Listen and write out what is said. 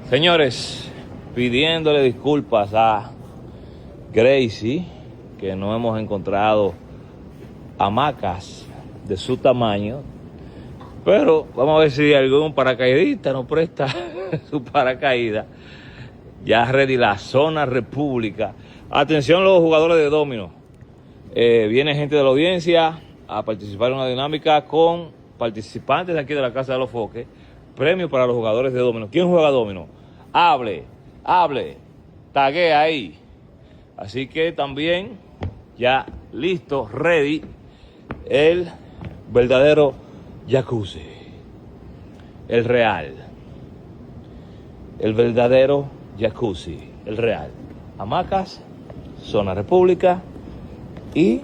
Señores, pidiéndole disculpas a Gracie, que no hemos encontrado hamacas de su tamaño, pero vamos a ver si algún paracaidista nos presta su paracaídas. Ya ready la zona República. Atención los jugadores de dominó. Viene gente de la audiencia a participar en una dinámica con participantes de aquí de la Casa de los Foques. Premio para los jugadores de dominó. ¿Quién juega dominó? Hable, tague ahí. Así que también ya listo, ready, el verdadero jacuzzi. El real. El verdadero jacuzzi. El real. Hamacas, zona República y